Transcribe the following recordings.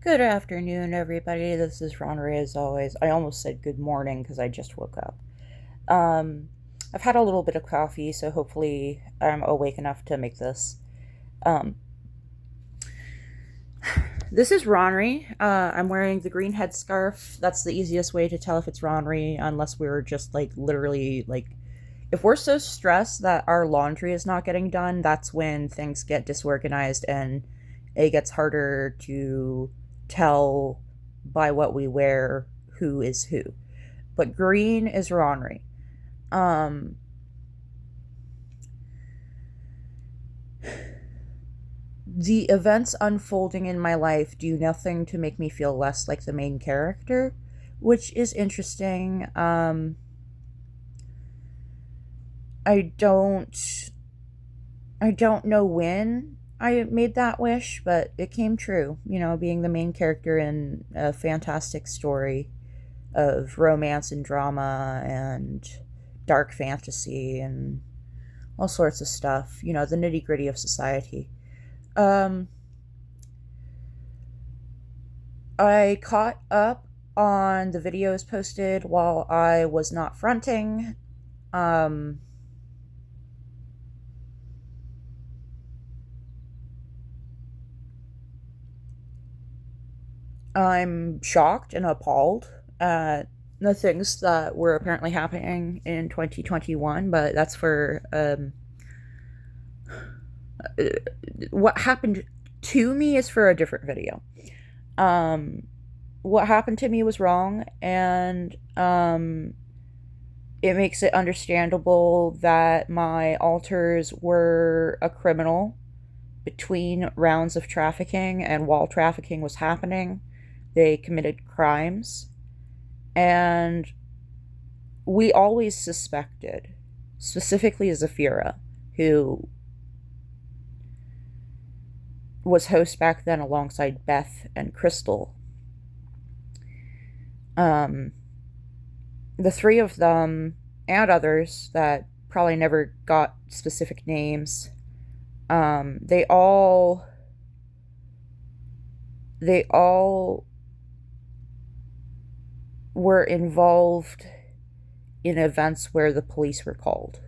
Good afternoon, everybody. This is Ron Ray, as always. I almost said good morning because I just woke up. Um, I've had a little bit of coffee, so hopefully I'm awake enough to make this. Um, this is Ronry. I'm wearing the green headscarf. That's the easiest way to tell if it's Ronry, unless we're just literally if we're so stressed that our laundry is not getting done, that's when things get disorganized and it gets harder to tell by what we wear who is who. But green is Ronry. Um, the events unfolding in my life do nothing to make me feel less like the main character, which is interesting. I don't I don't know when I made that wish, but it came true, being the main character in a fantastic story of romance and drama and dark fantasy and all sorts of stuff, the nitty gritty of society. Um, I caught up on the videos posted while I was not fronting. Um, I'm shocked and appalled at the things that were apparently happening in 2021, but that's for what happened to me is for a different video. Um, what happened to me was wrong, and it makes it understandable that my alters were a criminal between rounds of trafficking, and while trafficking was happening, they committed crimes. And we always suspected, specifically Zafira, who was host back then alongside Beth and Crystal. The three of them and others that probably never got specific names, they all were involved in events where the police were called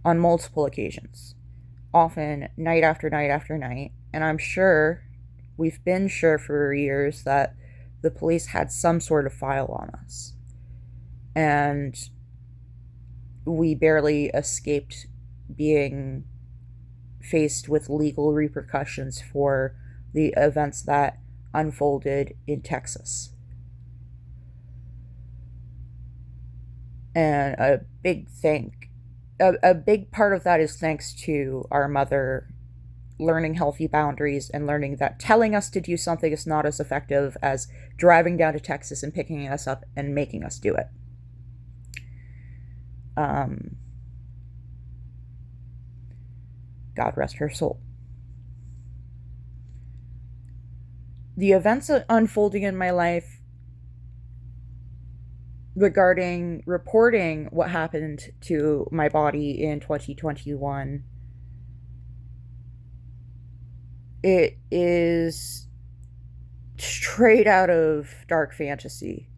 on multiple occasions, often night after night after night. And I'm sure, we've been sure for years, that the police had some sort of file on us. And we barely escaped being faced with legal repercussions for the events that unfolded in Texas. And a big part of that is thanks to our mother learning healthy boundaries and learning that telling us to do something is not as effective as driving down to Texas and picking us up and making us do it. God rest her soul. The events unfolding in my life regarding reporting what happened to my body in 2021, it is straight out of dark fantasy.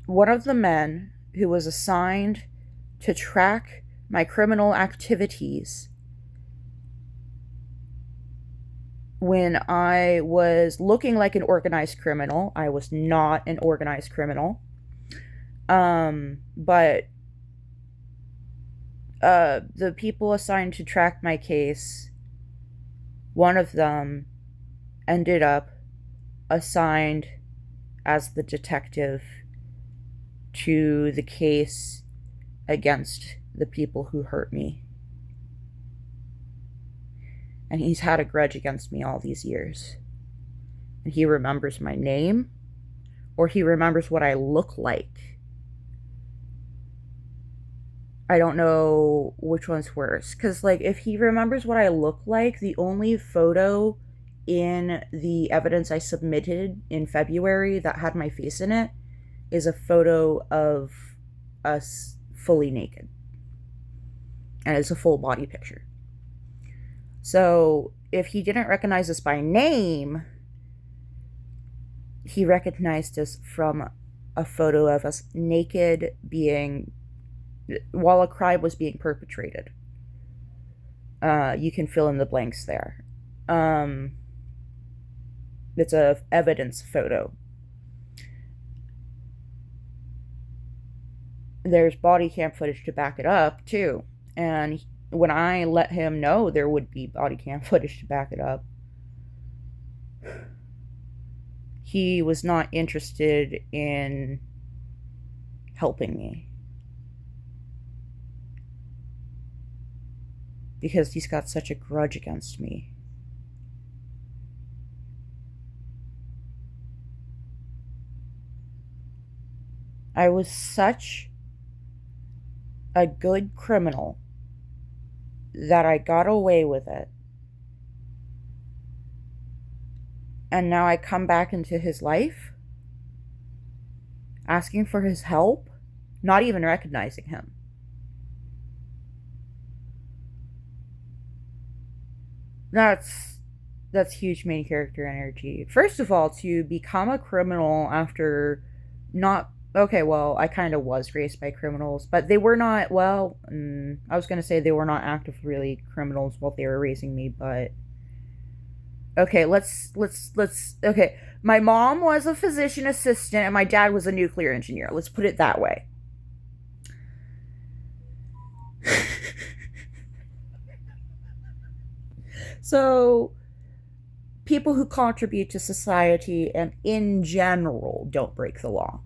One of the men who was assigned to track my criminal activities when I was looking like an organized criminal. I was not an organized criminal. But the people assigned to track my case, one of them ended up assigned as the detective to the case against the people who hurt me. And he's had a grudge against me all these years. And he remembers my name, or he remembers what I look like. I don't know which one's worse. Because, if he remembers what I look like, the only photo in the evidence I submitted in February that had my face in it is a photo of us fully naked. And it's a full body picture. So if he didn't recognize us by name, he recognized us from a photo of us naked while a crime was being perpetrated. You can fill in the blanks there. It's a evidence photo. There's body cam footage to back it up too. And when I let him know there would be body cam footage to back it up, he was not interested in helping me. Because he's got such a grudge against me. I was such a good criminal that I got away with it. And now I come back into his life, asking for his help, not even recognizing him. That's huge main character energy. First of all, to become a criminal after not... Okay, well, I kind of was raised by criminals, but they were not, well, I was going to say they were not actively criminals while they were raising me, but... Okay, let's, okay. My mom was a physician assistant and my dad was a nuclear engineer. Let's put it that way. So, people who contribute to society and in general don't break the law.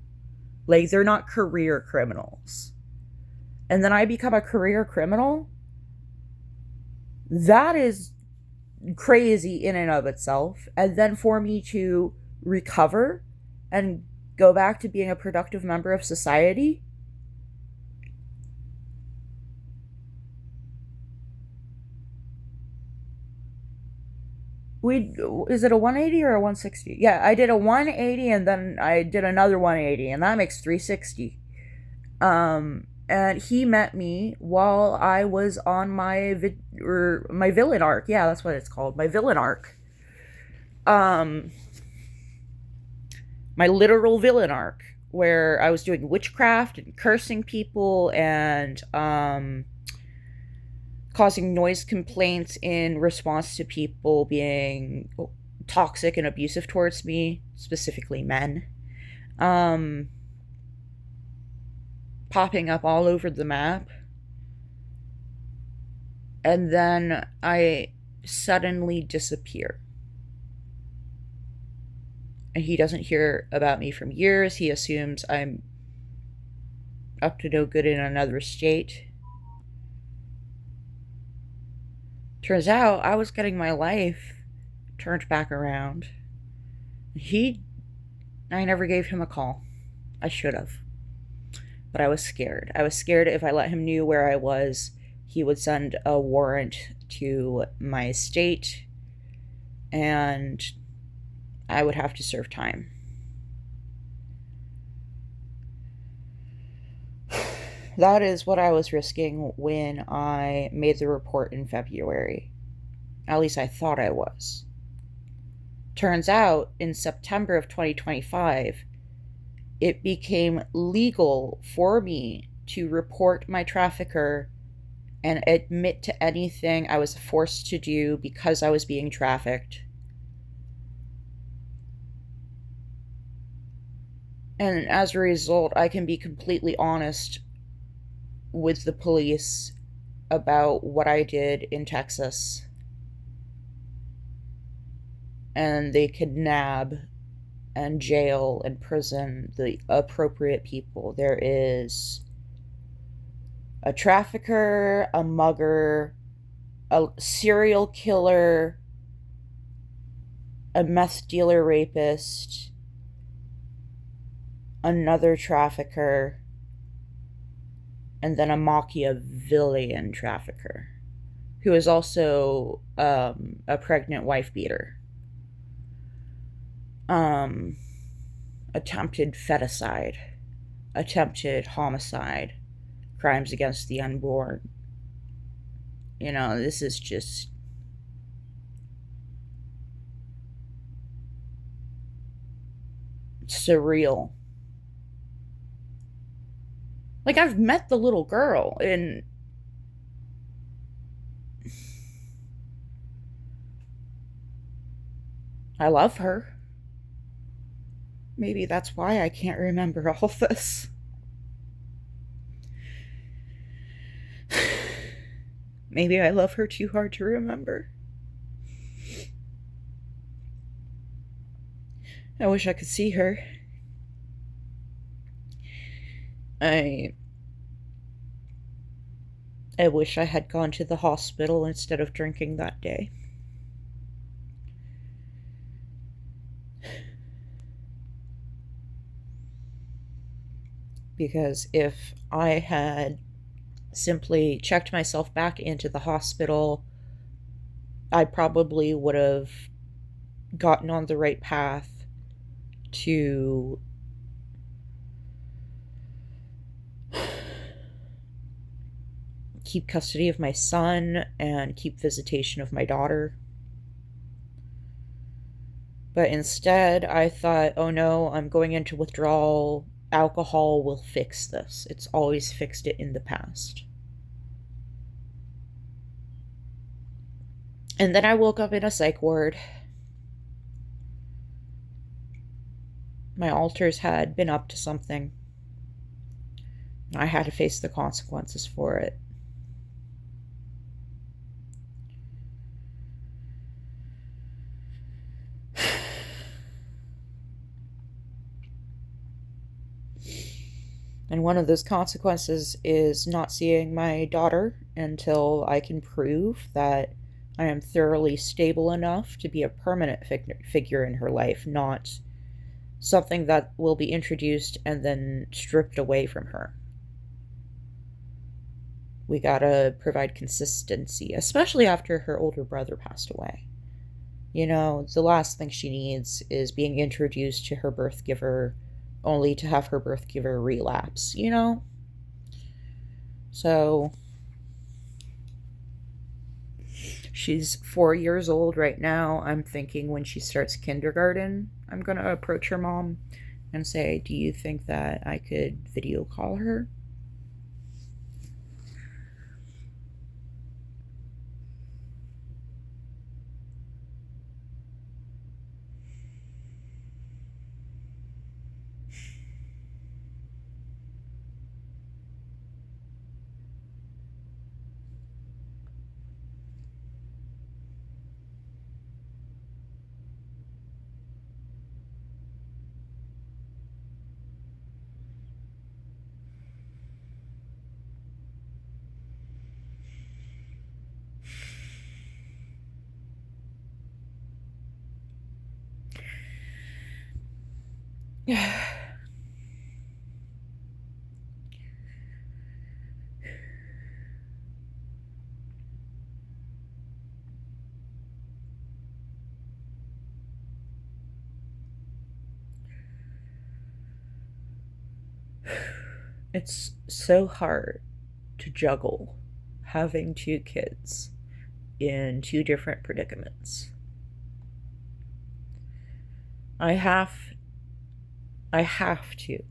Like, they're not career criminals. And then I become a career criminal? That is crazy in and of itself. And then for me to recover and go back to being a productive member of society? Is it a 180 or a 160? Yeah, I did a 180 and then I did another 180, and that makes 360. And he met me while I was on my villain arc. Yeah, that's what it's called, my villain arc. My literal villain arc, where I was doing witchcraft and cursing people and causing noise complaints in response to people being toxic and abusive towards me, specifically men. Popping up all over the map. And then I suddenly disappear. And he doesn't hear about me from years. He assumes I'm up to no good in another state. Turns out I was getting my life turned back around. I never gave him a call. I should have. But I was scared. I was scared if I let him know where I was, he would send a warrant to my estate, and I would have to serve time. That is what I was risking when I made the report in February. At least I thought I was. Turns out, in September of 2025, it became legal for me to report my trafficker and admit to anything I was forced to do because I was being trafficked. And as a result, I can be completely honest with the police about what I did in Texas. And they could nab and jail and prison the appropriate people. There is a trafficker, a mugger, a serial killer, a meth dealer rapist, another trafficker, and then a Machiavellian trafficker, who is also a pregnant wife beater. Attempted feticide, attempted homicide, crimes against the unborn. You know, this is just surreal. Like, I've met the little girl, and I love her. Maybe that's why I can't remember all this. Maybe I love her too hard to remember. I wish I could see her. I I wish I had gone to the hospital instead of drinking that day. Because if I had simply checked myself back into the hospital, I probably would have gotten on the right path to keep custody of my son and keep visitation of my daughter. But instead, I thought, oh no, I'm going into withdrawal. Alcohol will fix this. It's always fixed it in the past. And then I woke up in a psych ward. My alters had been up to something. I had to face the consequences for it. And one of those consequences is not seeing my daughter until I can prove that I am thoroughly stable enough to be a permanent figure in her life, not something that will be introduced and then stripped away from her. We gotta provide consistency, especially after her older brother passed away. You know, the last thing she needs is being introduced to her birth giver only to have her birth giver relapse, you know? So, she's 4 years old right now. I'm thinking when she starts kindergarten, I'm gonna approach her mom and say, do you think that I could video call her? It's so hard to juggle having two kids in two different predicaments. I have I have to,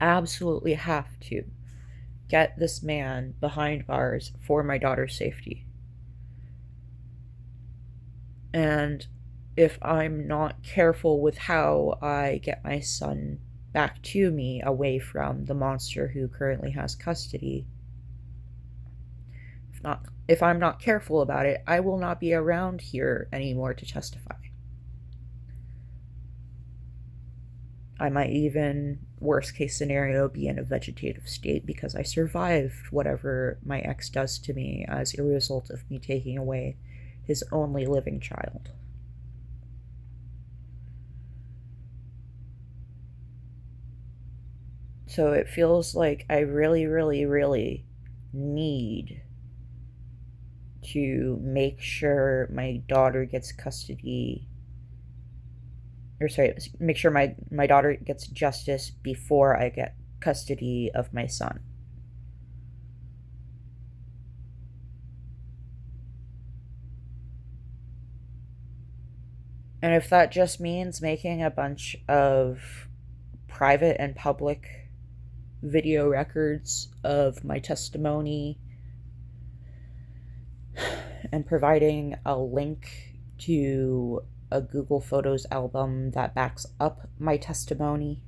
absolutely have to get this man behind bars for my daughter's safety. And if I'm not careful with how I get my son back to me away from the monster who currently has custody, if I'm not careful about it, I will not be around here anymore to testify. I might even, worst case scenario, be in a vegetative state because I survived whatever my ex does to me as a result of me taking away his only living child. So it feels like I really, really, really need to make sure my daughter gets custody, or sorry, make sure my daughter gets justice before I get custody of my son. And if that just means making a bunch of private and public video records of my testimony and providing a link to a Google Photos album that backs up my testimony,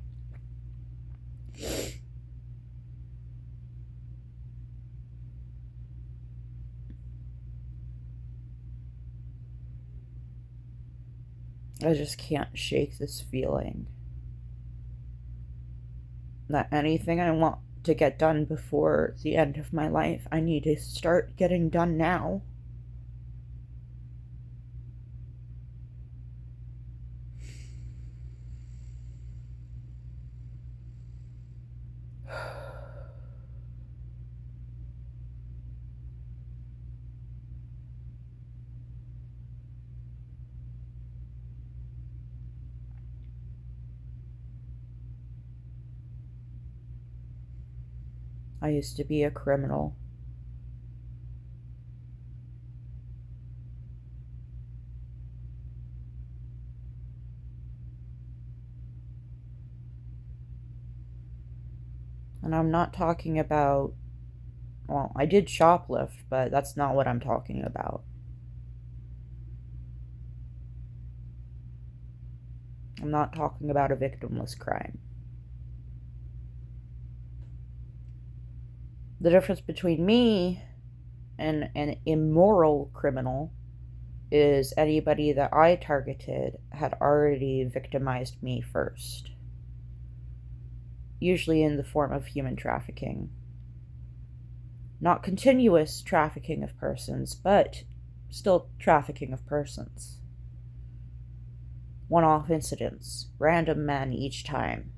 I just can't shake this feeling that anything I want to get done before the end of my life, I need to start getting done now. I used to be a criminal. And I'm not talking about, well, I did shoplift, but that's not what I'm talking about. I'm not talking about a victimless crime. The difference between me and an immoral criminal is anybody that I targeted had already victimized me first, usually in the form of human trafficking. Not continuous trafficking of persons, but still trafficking of persons. One-off incidents, random men each time.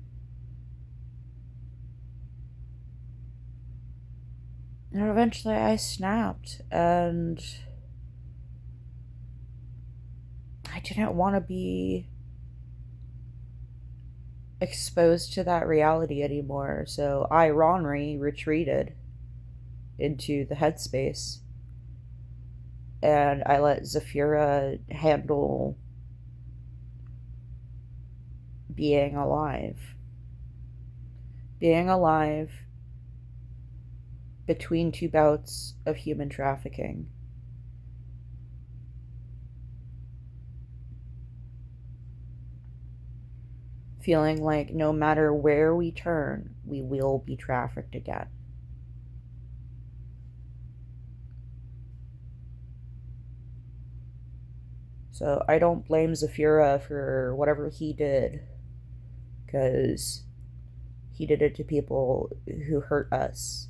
And eventually I snapped, and I didn't want to be exposed to that reality anymore, so I, Ronry, retreated into the headspace, and I let Zafira handle being alive. Being alive between two bouts of human trafficking. Feeling like no matter where we turn, we will be trafficked again. So I don't blame Zafira for whatever he did, because he did it to people who hurt us.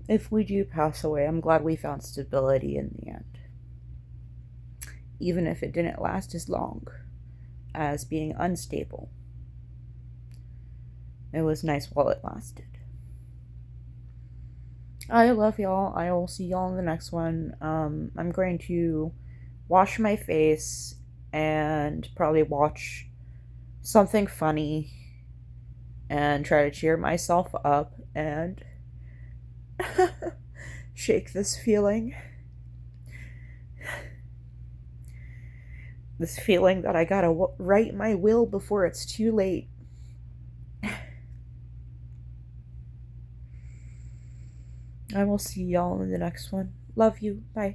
If we do pass away, I'm glad we found stability in the end. Even if it didn't last as long as being unstable. It was nice while it lasted. I love y'all. I will see y'all in the next one. I'm going to wash my face and probably watch something funny and try to cheer myself up and shake this feeling. This feeling that I gotta write my will before it's too late. I will see y'all in the next one. Love you. Bye.